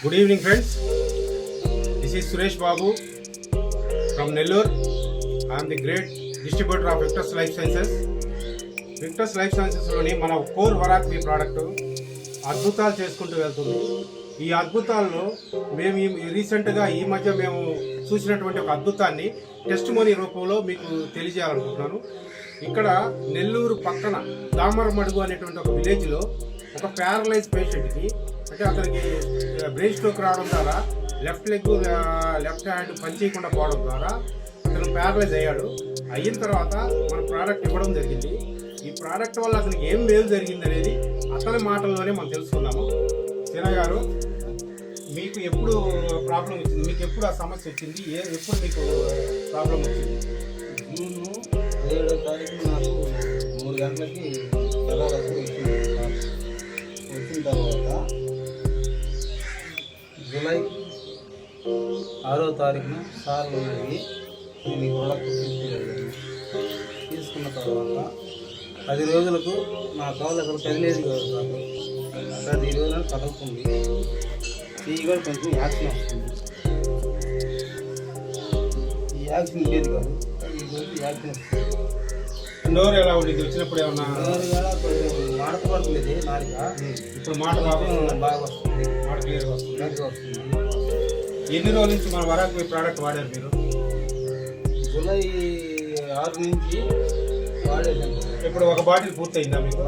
Good evening, friends. This is Suresh Babu from Nellore. I am the great distributor of Victus Life Sciences. Victus Life Sciences లోని మన core వరాక్వి product అద్భుతాలు చేసుకుంటూ వెళ్తుంది. ఈ అద్భుతాల్లో మేము రీసెంట్గా ఈ మధ్య మేము చూసినటువంటి ఒక అద్భుతాన్ని టెస్ట్ మనీ రూపంలో మీకు తెలియజేయాలనుకుంటున్నాను. ఇక్కడ నెల్లూరు పక్కన దామరమడుగు అనేటువంటి ఒక విలేజ్లో ఒక ప్యారలైజ్ పేషెంట్కి, అంటే అతనికి బ్రెయిన్ స్ట్రోక్ రావడం ద్వారా లెఫ్ట్ హ్యాండ్ పనిచేయకుండా పోవడం ద్వారా అతను ప్యారలైజ్ అయ్యాడు. అయిన తర్వాత మన ప్రోడక్ట్ ఇవ్వడం జరిగింది. ఈ ప్రోడక్ట్ వల్ల అతనికి ఏం మేలు జరిగింది అనేది అతని మాటల్లోనే మనం తెలుసుకుందాము. సీనా గారు, మీకు ఎప్పుడు ప్రాబ్లం వచ్చింది? మీకు ఎప్పుడు ఆ సమస్య వచ్చింది? ఎప్పుడు మీకు ప్రాబ్లం వచ్చింది? జూన్ 7వ తారీఖు నాకు 3 గంటలకి వచ్చిన తర్వాత జూలై 6వ తారీఖున సార్లు అడిగి నేను ఈ ప్రోడక్ట్ తీసుకున్న తర్వాత 10 రోజులకు నా కాళ్ళు అసలు కదిలేదు కాదు. నాకు అది 20 రోజులు కదలుతుంది. ఈ కూడా కొంచెం యాక్షన్ వస్తుంది. ఈ యాక్షన్ లేదు కాదు, ఈరోజు యాక్షన్ వస్తుంది. నోరు ఎలా ఉండేది? వచ్చినప్పుడు ఏమన్నా మాట పడలేదు నాలుక. ఇప్పుడు మాట బాగా వస్తుంది, మాట క్లియర్గా వస్తుంది. వస్తుంది. ఎన్ని రోజుల నుంచి మన వరాక్వి ప్రోడక్ట్ వాడారు మీరు? జూలై 6 నుంచి వాడేసాను. ఇప్పుడు ఒక బాటిల్ పూర్తయిందా మీకు?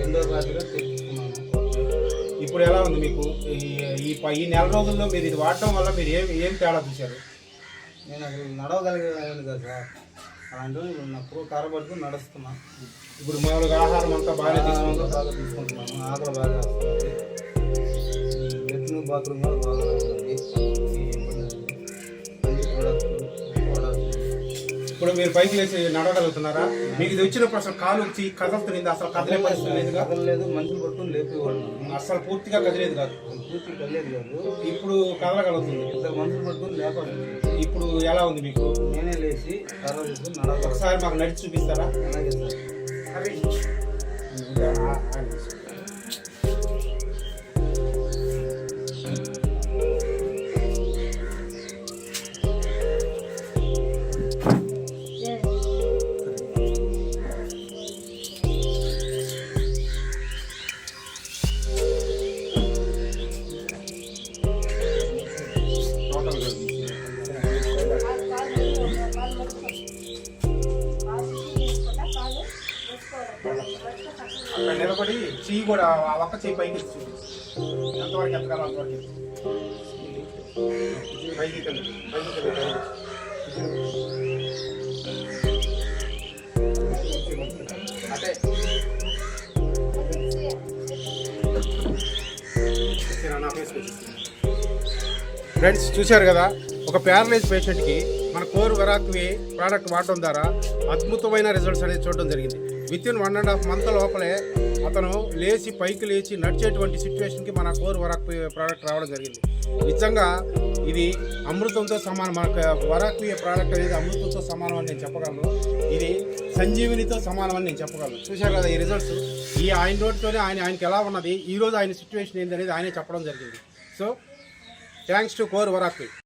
రెండో బాటిల్గా తెచ్చుకున్నాను. ఇప్పుడు ఎలా ఉంది మీకు? ఈ నెల రోజుల్లో మీరు ఇది వాడటం వల్ల మీరు ఏం తేడా చూశారు? నేను అసలు నడవగలిగేది కదా సార్. అలాంటి ఇప్పుడు కరబడుతూ నడుస్తున్నాను. ఇప్పుడు మామూలుగా ఆహారం అంతా బాగా తీసుకుంటున్నాను. ఆకలి బాగా వస్తుంది. లెట్రిన్ బాత్రూమ్ కూడా బాగా ఉంది. ఇప్పుడు మీరు పైకి లేచి నడవగలుగుతున్నారా? మీకు ఇది వచ్చినప్పుడు అసలు కాలు వచ్చి కదులుతుంది, అసలు కదిలే పరిస్థితి లేదు? కదలలేదు. మనుషులు పట్టుకుని లేపేవాళ్ళు. అసలు పూర్తిగా కదిలేదు కాదు. పూర్తి కదిలేదు కాదు. ఇప్పుడు కదలగలుగుతుంది. ఇద్దరు మనుషులు పట్టుకుని లేపాలి. ఇప్పుడు ఎలా ఉంది మీకు? నేనే లేచి కర్ర తీసుకుని నడవాలి. ఒకసారి మాకు నడిచి చూపిస్తారా? అలాగే సార్. అక్కడ నిలబడి చెయ్యి కూడా ఆ ఒక్క చెయ్యి పైకి ఎంతవరకు ఎత్తగాలి అంతవరకు పైకి అంటే ఫ్రెండ్స్, చూశారు కదా, ఒక ప్యారలైజ్ పేషెంట్కి మన కోర్ వరాక్వి ప్రోడక్ట్ వాడటం ద్వారా అద్భుతమైన రిజల్ట్స్ అనేది చూడడం జరిగింది. వితిన్ 1.5 మంత్ లోపలే అతను పైకి లేచి నడిచేటువంటి సిచ్యువేషన్కి మన కోర్ వరాక్వి ప్రోడక్ట్ రావడం జరిగింది. నిజంగా ఇది అమృతంతో సమానం. మన వరాక్వి ప్రోడక్ట్ అనేది అమృతంతో సమానం అని నేను చెప్పగలను. ఇది సంజీవినితో సమానం అని నేను చెప్పగలను. చూశారు కదా ఈ రిజల్ట్స్. ఆయన నోటితోనే ఆయనకి ఎలా ఉన్నది, ఈరోజు ఆయన సిచ్యువేషన్ ఏంటి అనేది ఆయనే చెప్పడం జరిగింది. సో థ్యాంక్స్ టు కోర్ వరాక్వి.